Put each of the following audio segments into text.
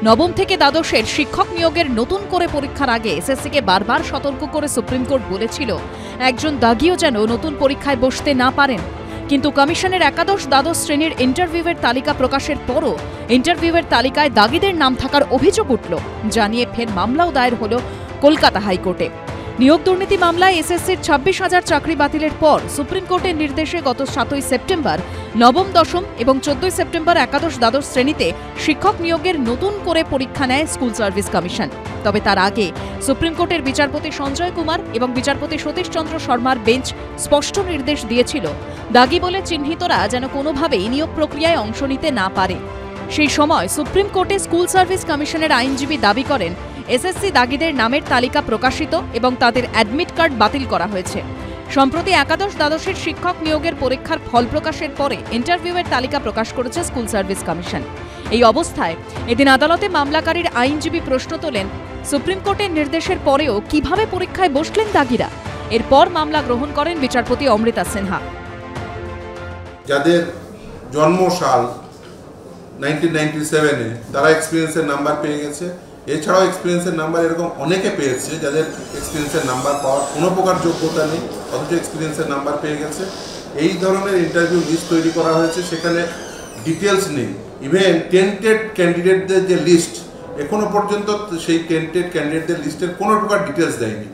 নবম থেকে দ্বাদশের শিক্ষক নিয়োগের নতুন করে পরীক্ষার আগে এসএসসিকে বারবার সতর্ক করে সুপ্রিম কোর্ট বলেছিল একজন দাগিও যেন নতুন পরীক্ষায় বসতে না পারেন। কিন্তু কমিশনের একাদশ দ্বাদশ শ্রেণীর ইন্টারভিউয়ের তালিকা প্রকাশের পরও ইন্টারভিউয়ের তালিকায় দাগিদের নাম থাকার অভিযোগ উঠল, জানিয়ে ফের মামলাও দায়ের হল কলকাতা হাইকোর্টে। নিয়োগ দুর্নীতি মামলায় এসএসসির 26,000 চাকরি বাতিলের পর সুপ্রিম কোর্টের নির্দেশে গত 7 সেপ্টেম্বর নবম দশম এবং 14 সেপ্টেম্বর একাদশ দ্বাদশ শ্রেণীতে শিক্ষক নিয়োগের নতুন করে পরীক্ষা নেয় স্কুল সার্ভিস কমিশন। তবে তার আগে সুপ্রিম কোর্টের বিচারপতি সঞ্জয় কুমার এবং বিচারপতি সতীশ চন্দ্র শর্মার বেঞ্চ স্পষ্ট নির্দেশ দিয়েছিল দাগি বলে চিহ্নিতরা যেন কোনোভাবেই নিয়োগ প্রক্রিয়ায় অংশ নিতে না পারে। সেই সময় সুপ্রিম কোর্টে স্কুল সার্ভিস কমিশনের আইনজীবী দাবি করেন এসএসসি দাগিদের নামের তালিকা প্রকাশিত এবং তাদের অ্যাডমিট কার্ড বাতিল করা হয়েছে। সম্প্রতি একাদশ দ্বাদশের শিক্ষক নিয়োগের পরীক্ষার ফল প্রকাশের পরে ইন্টারভিউয়ের তালিকা প্রকাশ করেছে স্কুল সার্ভিস কমিশন। এই অবস্থায় এদিন আদালতে মামলাকারীর আইনজীবী প্রশ্ন তোলেন সুপ্রিম কোর্টের নির্দেশের পরেও কিভাবে পরীক্ষায় বসলেন দাগিরা। এরপর মামলা গ্রহণ করেন বিচারপতি অমৃতা সিনহা। যাদের জন্মসাল 1997-এ তারা এক্সপিরিয়েন্সের নাম্বার পেয়ে গেছে। এছাড়াও এক্সপিরিয়েন্সের নাম্বার এরকম অনেকে পেয়েছে যাদের এক্সপিরিয়েন্সের নাম্বার পাওয়ার কোনো প্রকার যোগ্যতা নেই, অথচ এক্সপিরিয়েন্সের নাম্বার পেয়ে গেছে। এই ধরনের ইন্টারভিউ লিস্ট তৈরি করা হয়েছে, সেখানে ডিটেলস নেই। ইভেন টেন্টেড ক্যান্ডিডেটদের যে লিস্ট, এখনো পর্যন্ত সেই টেন্টেড ক্যান্ডিডেটদের লিস্টের কোনো প্রকার ডিটেলস দেয়নি।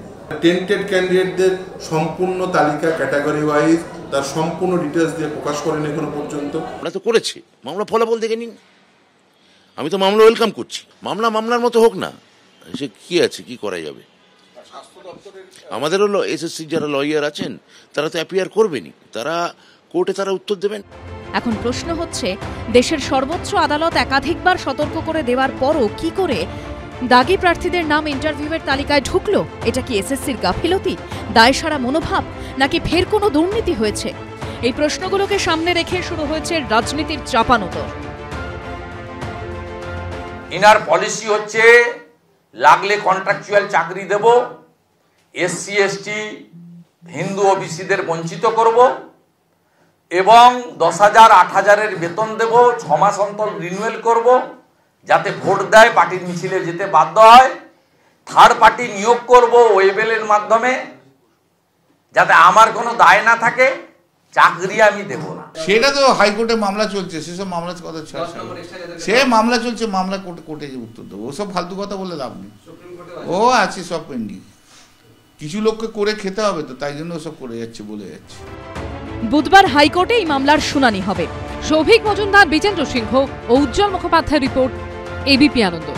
টেন্টেড ক্যান্ডিডেটদের সম্পূর্ণ তালিকা ক্যাটাগরি ওয়াইজ তার সম্পূর্ণ ডিটেলস দিয়ে প্রকাশ করেন এখনো পর্যন্ত। আমরা তো করেছি, মামলা ফলাফল দেখে নিন। আমি তো মামলা ওয়েলকাম করছি, মামলা মামলার মতো হোক না, সে কি আছে, কি করা যাবে। আমাদের হলো এসএসসি যারা লয়ার আছেন তারা তো অ্যাপিয়ার করবেনই, তারা কোর্টে তারা উত্তর দেবেন। এখন প্রশ্ন হচ্ছে, দেশের সর্বোচ্চ আদালত একাধিকবার সতর্ক করে দেওয়ার পরও কি করে দাগি প্রার্থীদের নাম ইন্টারভিউয়ের তালিকায় ঢুকলো? এটা কি এসএসসির গাফিলতি, দায়সারা মনোভাব, নাকি ফের কোনো দুর্নীতি হয়েছে? এই প্রশ্নগুলোকে সামনে রেখে শুরু হয়েছে রাজনীতির চাপানোতর। ইনার পলিসি হচ্ছে লাগলে কন্ট্রাকচুয়াল চাকরি দেব, এসসি এসটি হিন্দু ওবিসিদের বঞ্চিত করব এবং 10,000 8,000-এর বেতন দেব, 6 মাস অন্তর রিনিউয়াল করব, যাতে ভোট দেয় পার্টির মিছিলে যেতে বাধ্য হয়। থার্ড পার্টি নিয়োগ করব ওয়েবেলের মাধ্যমে, যাতে আমার কোনো দায় না থাকে, চাকরি আমি দেব না। সেটা তো হাইকোর্টে মামলা চলছে, সেসব মামলার কথা সে মামলা চলছে, মামলা কোর্টে যে উত্তর দেবো, ওসব ফালতু কথা বলে লাভ নেই। ও আছে সব পেন্ডিং, কিছু লোককে করে খেতে হবে তো, তাই জন্য ওসব করে যাচ্ছে, বলে যাচ্ছে। বুধবার হাইকোর্টে এই মামলার শুনানি হবে। সৌভিক মজুমদার, বিজেন্দ্র সিংহ ও উজ্জ্বল মুখোপাধ্যায়ের রিপোর্ট, এবিপি আনন্দ।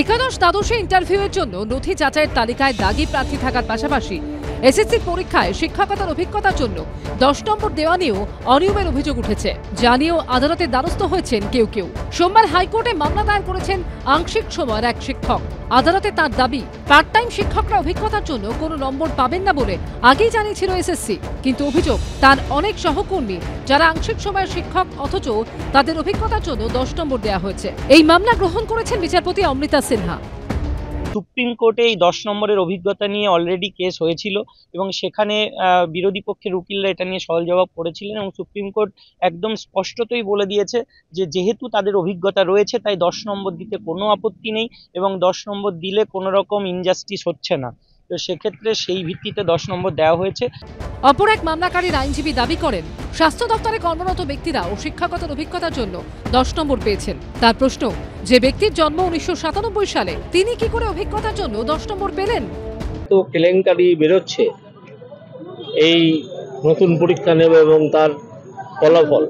একাদশ দ্বাদশে ইন্টারভিউয়ের জন্য নথি যাচাইয়ের তালিকায় দাগি প্রার্থী থাকার পাশাপাশি এসএসসির পরীক্ষায় শিক্ষকতার অভিজ্ঞতার জন্য 10 নম্বর দেওয়া নিয়েও অনিয়মের অভিযোগ উঠেছে, যা নিয়েও আদালতের দ্বারস্থ হয়েছেন কেউ কেউ। সোমবার হাইকোর্টে মামলা দায়ের করেছেন আংশিক সময়ের এক শিক্ষক। আদালতে তার দাবি, পার্ট টাইম শিক্ষকরা অভিজ্ঞতার জন্য কোনো নম্বর পাবেন না বলে আগেই জানিয়েছিল এসএসসি, কিন্তু অভিযোগ তার অনেক সহকর্মী যারা আংশিক সময়ের শিক্ষক, অথচ তাদের অভিজ্ঞতার জন্য 10 নম্বর দেওয়া হয়েছে। এই মামলা গ্রহণ করেছেন বিচারপতি অমৃতা সিনহা। সুপ্রিম কোর্টে এই 10 নম্বরের অভিজ্ঞতা নিয়ে অলরেডি কেস হয়েছিল এবং সেখানে বিরোধী পক্ষের উকিলরা এটা নিয়ে সওয়াল জবাব করেছিলেন এবং সুপ্রিম কোর্ট একদম স্পষ্টতই বলে দিয়েছে যে যেহেতু তাদের অভিজ্ঞতা রয়েছে তাই 10 নম্বর দিতে কোনো আপত্তি নেই এবং 10 নম্বর দিলে কোনো রকম ইনজাস্টিস হচ্ছে না। তো সেক্ষেত্রে সেই ভিত্তিতে 10 নম্বর দেওয়া হয়েছে। অপর এক মামলাকারীর আইনজীবী দাবি করেন স্বাস্থ্য দপ্তরে কর্মরত ব্যক্তিরা ও শিক্ষকতার অভিজ্ঞতার জন্য 10 নম্বর পেয়েছেন। তার প্রশ্ন, যে ব্যক্তির জন্ম 1997 সালে, তিনি কি করে অভিজ্ঞতার জন্য 10 নম্বর পেলেন? তো কেলেঙ্কারি বেরোচ্ছে এই নতুন পরীক্ষা নেবে এবং তার ফলাফল,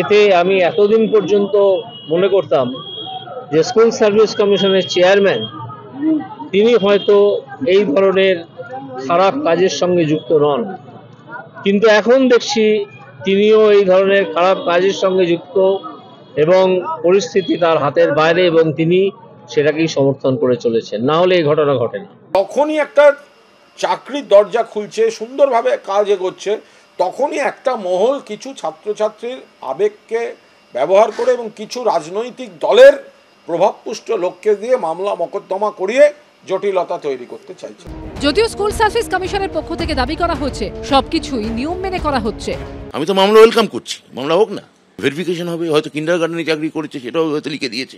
এতে আমি এতদিন পর্যন্ত মনে করতাম যে স্কুল সার্ভিস কমিশনের চেয়ারম্যান তিনি হয়তো এই ধরনের খারাপ কাজের সঙ্গে যুক্ত নন, কিন্তু এখন দেখছি তিনিও এই ধরনের খারাপ কাজের সঙ্গে যুক্ত এবং পরিস্থিতি তার হাতের বাইরে এবং তিনি সেটাকেই সমর্থন করে চলেছেন, না হলে এই ঘটনা ঘটে না। তখনই একটা চাকরির দরজা খুলছে, সুন্দরভাবে কাজ এগোচ্ছে, তখনই একটা মহল কিছু ছাত্রছাত্রীর আবেগকে ব্যবহার করে এবং কিছু রাজনৈতিক দলের প্রভাবপুষ্ট লোককে দিয়ে মামলা মকদ্দমা করিয়ে জটিলতা তৈরি করতে চাইছে। যদিও স্কুল সার্ভিস কমিশনের পক্ষ থেকে দাবি করা হচ্ছে সবকিছুই নিয়ম মেনে করা হচ্ছে। আমি তো মামলা ওয়েলকাম করছি, মামলা হোক না, ভেরিফিকেশন হবে, হয়তো কিন্ডারগার্টেনে চাকরি করেছে সেটাও হয়তো লিখে দিয়েছে,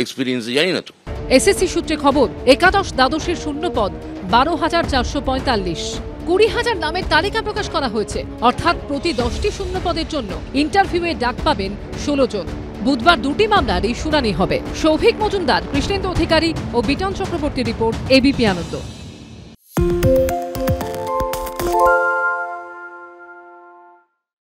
এক্সপিরিয়েন্স জানি না তো। এসএসসি সূত্রে খবর, একাদশ দ্বাদশের শূন্য পদ 12,445, 20,000 নামের তালিকা প্রকাশ করা হয়েছে, অর্থাৎ প্রতি 10টি শূন্য পদের জন্য ইন্টারভিউয়ে ডাক পাবেন 16 জন। বুধবার 2টি মামলারই শুনানি হবে। সৌভিক মজুমদার, কৃষ্ণেন্দু অধিকারী ও বিটন চক্রবর্তী রিপোর্ট, এবিপি আনন্দ।